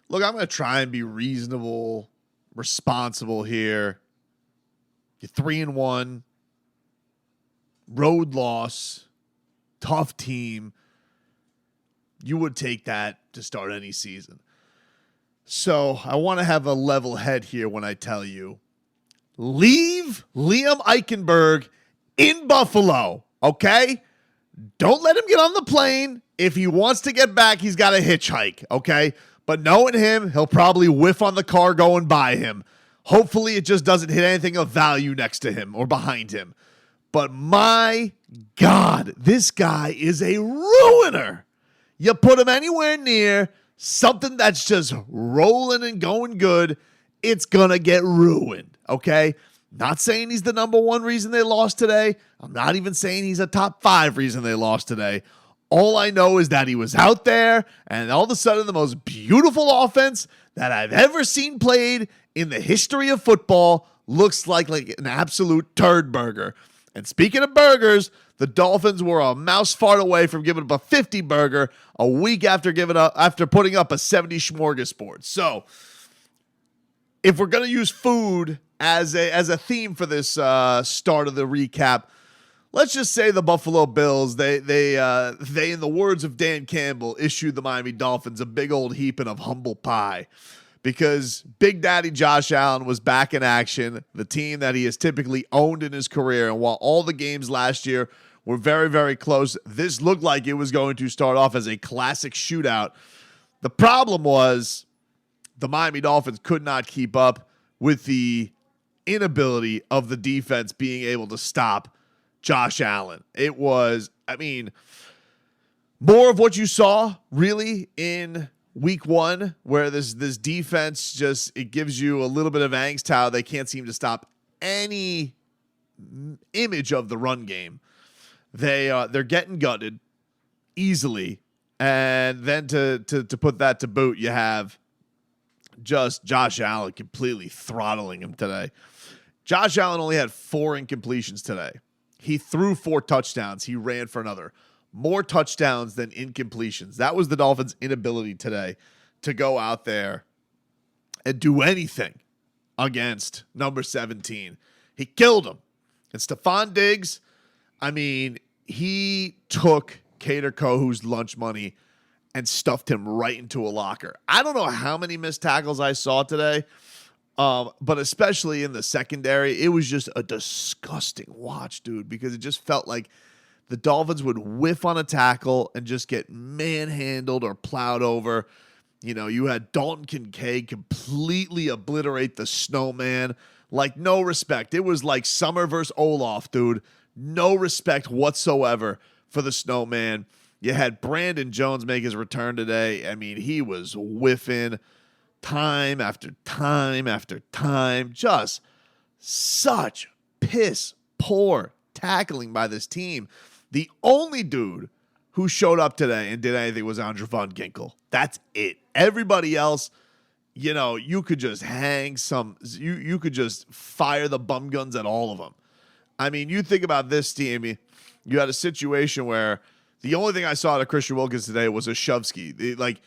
Look, I'm going to try and be reasonable, responsible here. You're 3-1, road loss, tough team. You would take that to start any season. So I want to have a level head here when I tell you, leave Liam Eichenberg in Buffalo, okay? Don't let him get on the plane. If he wants to get back, he's got to hitchhike, okay? But knowing him, he'll probably whiff on the car going by him. Hopefully it just doesn't hit anything of value next to him or behind him. But my God, this guy is a ruiner. You put him anywhere near something that's just rolling and going good, it's going to get ruined, okay? Not saying he's the number one reason they lost today. I'm not even saying he's a top 5 reason they lost today. All I know is that he was out there, and all of a sudden the most beautiful offense that I've ever seen played in the history of football looks like an absolute turd burger. And speaking of burgers, the Dolphins were a mouse fart away from giving up a 50 burger a week after putting up a 70 smorgasbord. So, if we're going to use food as a theme for this start of the recap, let's just say the Buffalo Bills, they in the words of Dan Campbell, issued the Miami Dolphins a big old heaping of humble pie. Because Big Daddy Josh Allen was back in action, the team that he has typically owned in his career. And while all the games last year were very, very close, this looked like it was going to start off as a classic shootout. The problem was the Miami Dolphins could not keep up with the inability of the defense being able to stop Josh Allen. It was, more of what you saw really in week 1, where this defense just, it gives you a little bit of angst how they can't seem to stop any image of the run game. They're getting gutted easily, and then to put that to boot, you have just Josh Allen completely throttling him today. Josh Allen only had 4 incompletions today. He threw 4 touchdowns. He ran for another. More touchdowns than incompletions. That was the Dolphins' inability today to go out there and do anything against number 17. He killed him. And Stephon Diggs, he took Kader Kohu's lunch money and stuffed him right into a locker. I don't know how many missed tackles I saw today, but especially in the secondary, it was just a disgusting watch, dude, because it just felt like the Dolphins would whiff on a tackle and just get manhandled or plowed over. You know, you had Dalton Kincaid completely obliterate the snowman. Like, no respect. It was like Summer versus Olaf, dude. No respect whatsoever for the snowman. You had Brandon Jones make his return today. He was whiffing time after time after time. Just such piss poor tackling by this team. The only dude who showed up today and did anything was Andrew Von Ginkel. That's it. Everybody else, you could just you could just fire the bum guns at all of them. You think about this team, you had a situation where the only thing I saw out of Christian Wilkins today was a Shovsky.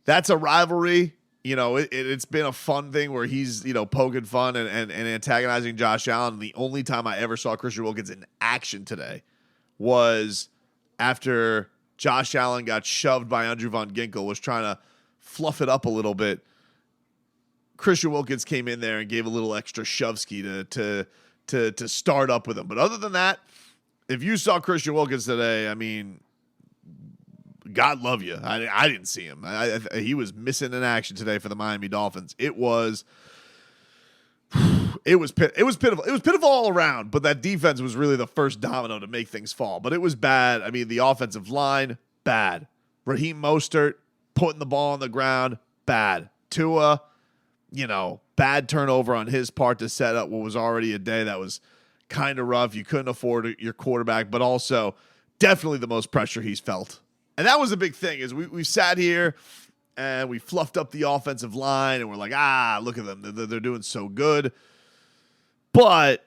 That's a rivalry. It's been a fun thing where he's, poking fun and antagonizing Josh Allen. The only time I ever saw Christian Wilkins in action today was after Josh Allen got shoved by Andrew Von Ginkel, was trying to fluff it up a little bit. Christian Wilkins came in there and gave a little extra Shovsky to start up with him. But other than that, if you saw Christian Wilkins today, God love you. I didn't see him. He was missing in action today for the Miami Dolphins. It was pitiful. It was pitiful all around, but that defense was really the first domino to make things fall. But it was bad. The offensive line, bad. Raheem Mostert putting the ball on the ground, bad. Tua, bad turnover on his part to set up what was already a day that was kind of rough. You couldn't afford your quarterback, but also definitely the most pressure he's felt. And that was a big thing, is we sat here and we fluffed up the offensive line and we're like, look at them. They're doing so good. But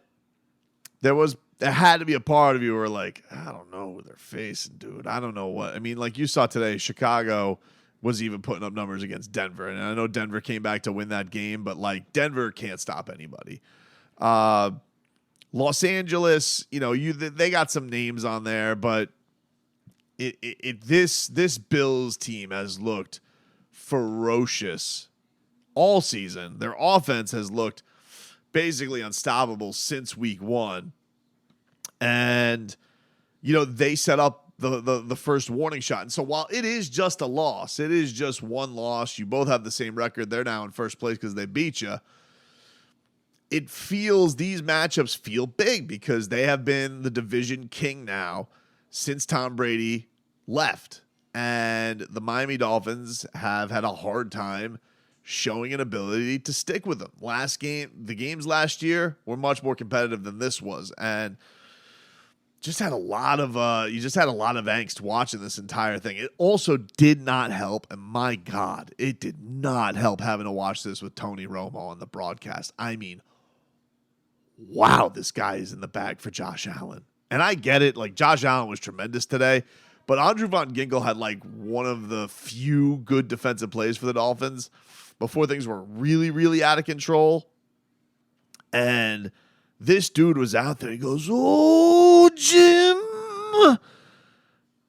there had to be a part of you where like, I don't know what they're facing, dude. I don't know what. Like you saw today, Chicago was even putting up numbers against Denver. And I know Denver came back to win that game, but like Denver can't stop anybody. Los Angeles, they got some names on there, but this Bills team has looked ferocious all season. Their offense has looked basically unstoppable since week 1. And, they set up the first warning shot. And so while it is just a loss, it is just one loss. You both have the same record. They're now in first place because they beat you. These matchups feel big because they have been the division king now since Tom Brady left. And the Miami Dolphins have had a hard time showing an ability to stick with them. The games last year were much more competitive than this was. And you just had a lot of angst watching this entire thing. It also did not help, and my God, it did not help having to watch this with Tony Romo on the broadcast. I mean, wow, this guy is in the bag for Josh Allen. And I get it, like Josh Allen was tremendous today, but Andrew Von Ginkel had like one of the few good defensive plays for the Dolphins before things were really, really out of control. And this dude was out there. He goes, "Oh, Jim,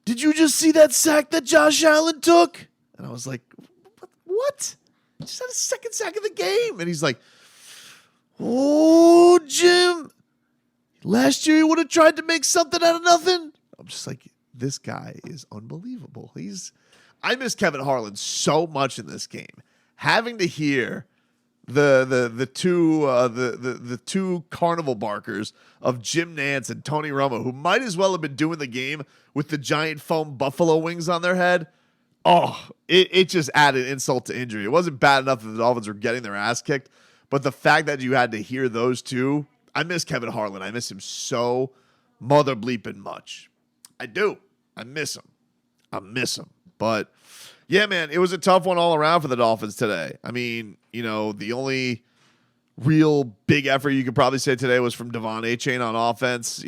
did you just see that sack that Josh Allen took?" And I was like, "What? He just had a second sack of the game." And he's like, "Oh, Jim, last year he would have tried to make something out of nothing." I'm just like, this guy is unbelievable. I miss Kevin Harlan so much in this game. Having to hear the two carnival barkers of Jim Nantz and Tony Romo, who might as well have been doing the game with the giant foam buffalo wings on their head. Oh, it just added insult to injury. It wasn't bad enough that the Dolphins were getting their ass kicked, but the fact that you had to hear those two, I miss Kevin Harlan. I miss him so mother bleeping much. I do. I miss him. But yeah, man, it was a tough one all around for the Dolphins today. I mean, the only real big effort you could probably say today was from Devon Achane on offense.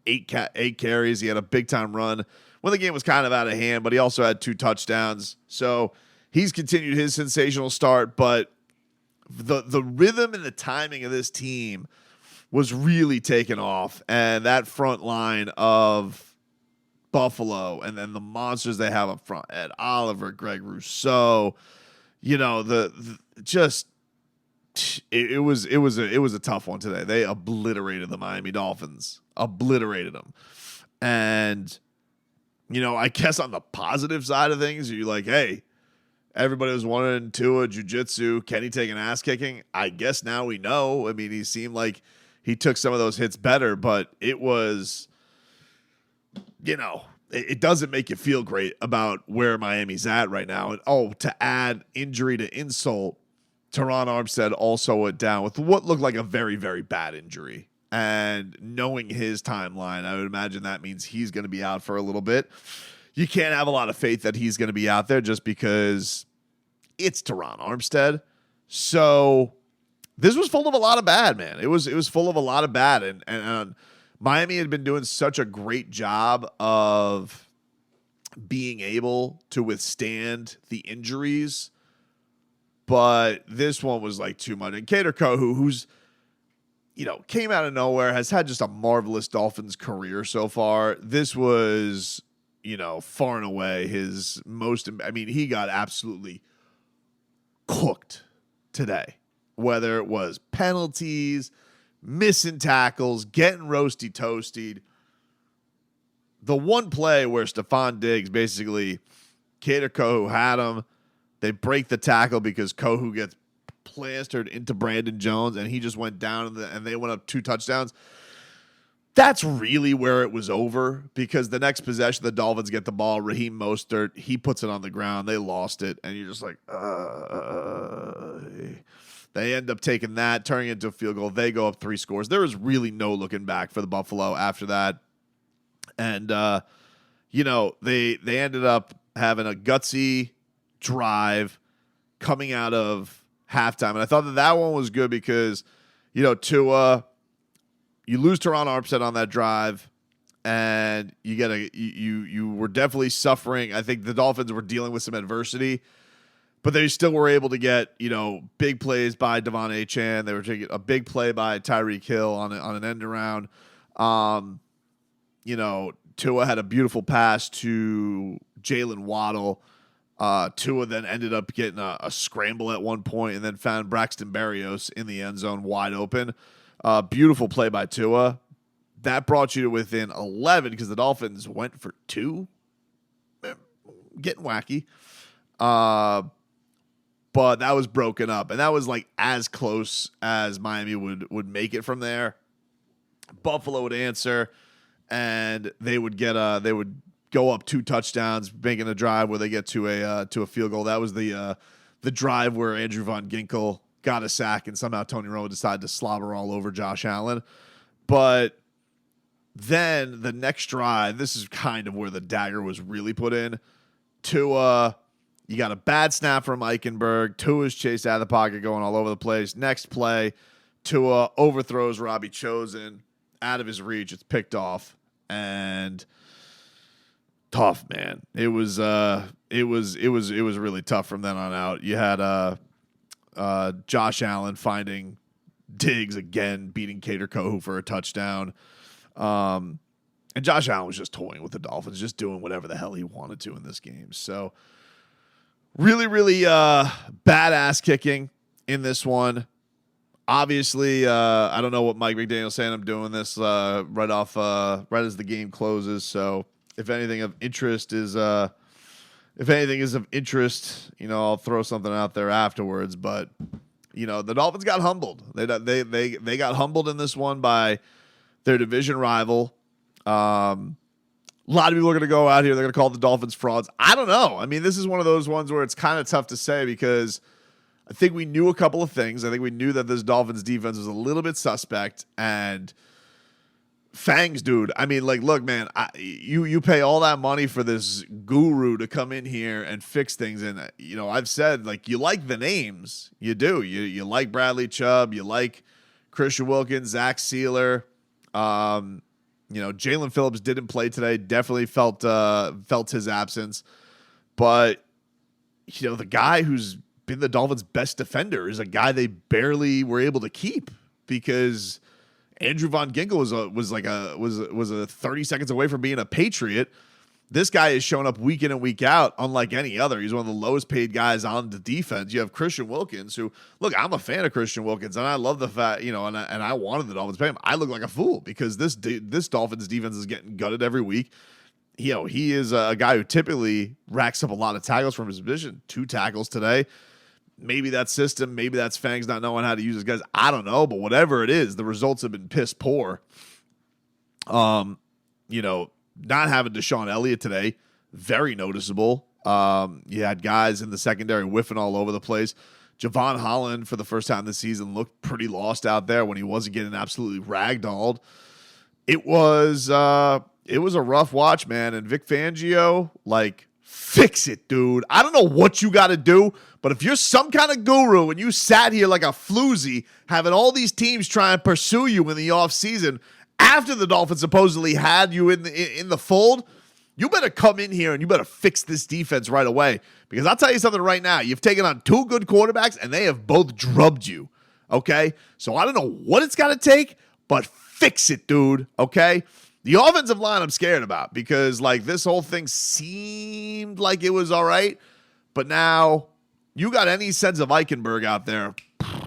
8 carries. He had a big-time run when the game was kind of out of hand, but he also had 2 touchdowns. So he's continued his sensational start, but the rhythm and the timing of this team was really taken off. And that front line of Buffalo and then the monsters they have up front, Ed Oliver, Greg Rousseau, it was a tough one today. They obliterated the Miami Dolphins, obliterated them. And, I guess on the positive side of things, you're like, hey, everybody was 1-2 at jiu-jitsu. Kenny taking ass kicking. I guess now we know. I mean, he seemed like he took some of those hits better, but it was, it doesn't make you feel great about where Miami's at right now. And to add injury to insult, Teron Armstead also went down with what looked like a very, very bad injury. And knowing his timeline, I would imagine that means he's going to be out for a little bit. You can't have a lot of faith that he's going to be out there just because it's Teron Armstead. So this was full of a lot of bad, man. It was full of a lot of bad. And Miami had been doing such a great job of being able to withstand the injuries, but this one was like too much. And Kader Kohou, who's, came out of nowhere, has had just a marvelous Dolphins career so far. This was, far and away his most, he got absolutely cooked today, whether it was penalties, missing tackles, getting roasty toasted. The one play where Stephon Diggs basically, Kader Kohou had him. They break the tackle because Kohou gets plastered into Brandon Jones, and he just went down, and they went up 2 touchdowns. That's really where it was over, because the next possession, the Dolphins get the ball. Raheem Mostert, he puts it on the ground. They lost it, and you're just like, They end up taking that, turning it into a field goal. They go up 3 scores. There was really no looking back for the Buffalo after that. And, they ended up having a gutsy drive coming out of halftime. And I thought that one was good because, Tua, you lose Teron Armstead on that drive. and you were definitely suffering. I think the Dolphins were dealing with some adversity, but they still were able to get, big plays by Devon Achane. They were taking a big play by Tyreek Hill on an end around. Tua had a beautiful pass to Jalen Waddle. Tua then ended up getting a scramble at one point and then found Braxton Berrios in the end zone wide open. Beautiful play by Tua. That brought you to within 11 because the Dolphins went for 2. Getting wacky. But that was broken up, and that was like as close as Miami would make it from there. Buffalo would answer, and they would go up 2 touchdowns, making a drive where they get to a field goal. That was the drive where Andrew Von Ginkel got a sack, and somehow Tony Romo decided to slobber all over Josh Allen. But then the next drive, this is kind of where the dagger was really put in. You got a bad snap from Eichenberg. Tua's chased out of the pocket, going all over the place. Next play, Tua overthrows Robbie Chosen out of his reach. It's picked off, and tough, man. It was really tough from then on out. You had Josh Allen finding Diggs again, beating Cater Kohu for a touchdown. And Josh Allen was just toying with the Dolphins, just doing whatever the hell he wanted to in this game. So really, really badass kicking in this one. Obviously, I don't know what Mike McDaniel's saying. I'm doing this right as the game closes. So if anything of interest is of interest, I'll throw something out there afterwards. But the Dolphins got humbled. They got humbled in this one by their division rival. A lot of people are going to go out here. They're going to call the Dolphins frauds. I don't know. I mean, this is one of those ones where it's kind of tough to say because I think we knew a couple of things. I think we knew that this Dolphins defense was a little bit suspect. And Fangs, dude, I mean, look, man, you pay all that money for this guru to come in here and fix things. And, I've said, you like the names. You do. You like Bradley Chubb. You like Christian Wilkins, Zach Sealer. Jalen Phillips didn't play today. Definitely felt his absence. But, the guy who's been the Dolphins' best defender is a guy they barely were able to keep because Andrew Von Ginkel was 30 seconds away from being a Patriot. This guy has shown up week in and week out unlike any other. He's one of the lowest paid guys on the defense. You have Christian Wilkins, who, look, I'm a fan of Christian Wilkins, and I love the fact, and I wanted the Dolphins to pay him. I look like a fool because this Dolphins defense is getting gutted every week. He is a guy who typically racks up a lot of tackles from his position. 2 tackles today. Maybe that's system. Maybe that's Fangs not knowing how to use his guys. I don't know, but whatever it is, the results have been piss poor. Not having Deshaun Elliott today, very noticeable. You had guys in the secondary whiffing all over the place. Javon Holland, for the first time this season, looked pretty lost out there when he wasn't getting absolutely ragdolled. It was a rough watch, man. And Vic Fangio, fix it, dude. I don't know what you got to do, but if you're some kind of guru and you sat here like a floozy, having all these teams try and pursue you in the offseason after the Dolphins supposedly had you in the fold, you better come in here and you better fix this defense right away. Because I'll tell you something right now. You've taken on 2 good quarterbacks, and they have both drubbed you, okay? So I don't know what it's got to take, but fix it, dude, okay? The offensive line I'm scared about because, this whole thing seemed like it was all right, but now you got any sense of Eichenberg out there,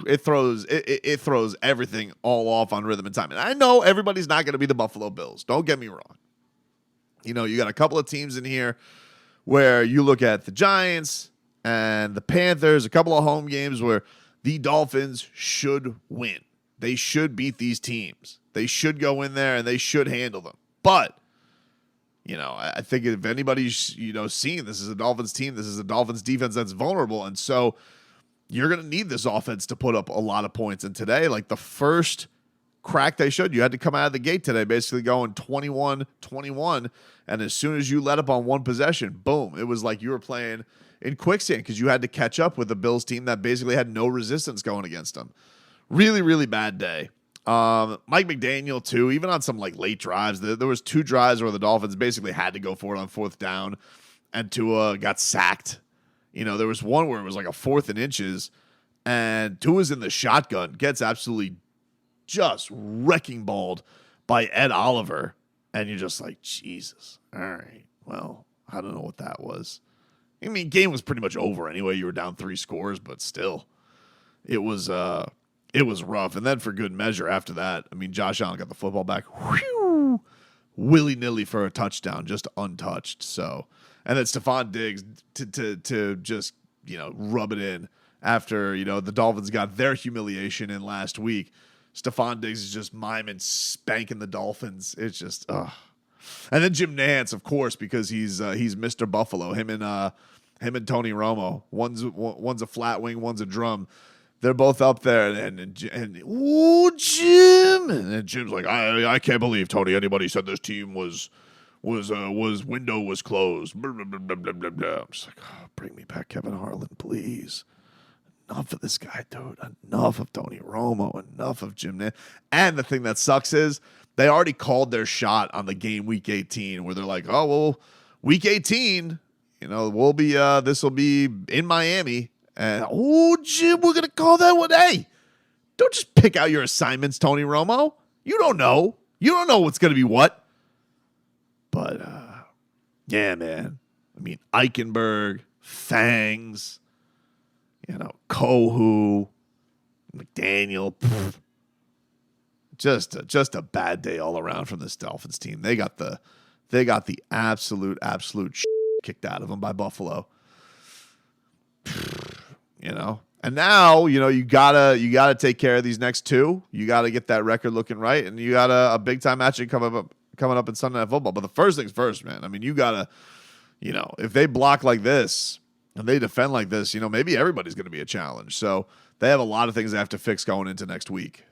it throws everything all off on rhythm and time. And I know everybody's not going to be the Buffalo Bills. Don't get me wrong. You got a couple of teams in here where you look at the Giants and the Panthers, a couple of home games where the Dolphins should win. They should beat these teams. They should go in there and they should handle them. But, I think if anybody's, seeing this is a Dolphins team, this is a Dolphins defense that's vulnerable. And so you're going to need this offense to put up a lot of points. And today, the first crack they showed, you had to come out of the gate today, basically going 21-21. And as soon as you let up on one possession, boom, it was like you were playing in quicksand because you had to catch up with the Bills team that basically had no resistance going against them. Really, really bad day. Mike McDaniel too, even on some like late drives, there was 2 drives where the Dolphins basically had to go for it on 4th down, and Tua got sacked. There was one where it was like a 4th and inches, and Tua's in the shotgun, gets absolutely just wrecking balled by Ed Oliver, and you're just like, Jesus, all right, well, I don't know what that was. I mean, game was pretty much over anyway. You were down 3 scores, but still, it was rough. And then for good measure after that, I mean, Josh Allen got the football back, willy-nilly for a touchdown, just untouched. So, and then Stephon Diggs to just, rub it in after, the Dolphins got their humiliation in last week. Stephon Diggs is just miming, spanking the Dolphins. It's just, ugh. And then Jim Nantz, of course, because he's Mr. Buffalo. Him and Tony Romo. One's a flat wing, one's a drum. They're both up there, and ooh, Jim, and then Jim's like, I can't believe, Tony, anybody said this team was window was closed. Blah, blah, blah, blah, blah, blah. I'm just like, oh, bring me back Kevin Harlan, please. Enough of this guy, dude. Enough of Tony Romo. Enough of Jim Nantz. And the thing that sucks is they already called their shot on the game week 18, where they're like, oh well, week 18, we'll be this will be in Miami. And, Jim, we're going to call that one. Hey, don't just pick out your assignments, Tony Romo. You don't know. You don't know what's going to be what. But, yeah, man. I mean, Eichenberg, Fangs, Kohu, McDaniel. Just a bad day all around from this Dolphins team. They got the absolute shit kicked out of them by Buffalo. And now, you gotta take care of these next 2. You gotta get that record looking right, and you got a big time matchup coming up in Sunday Night Football. But the first things first, man. I mean, you gotta, if they block like this and they defend like this, maybe everybody's gonna be a challenge. So they have a lot of things they have to fix going into next week.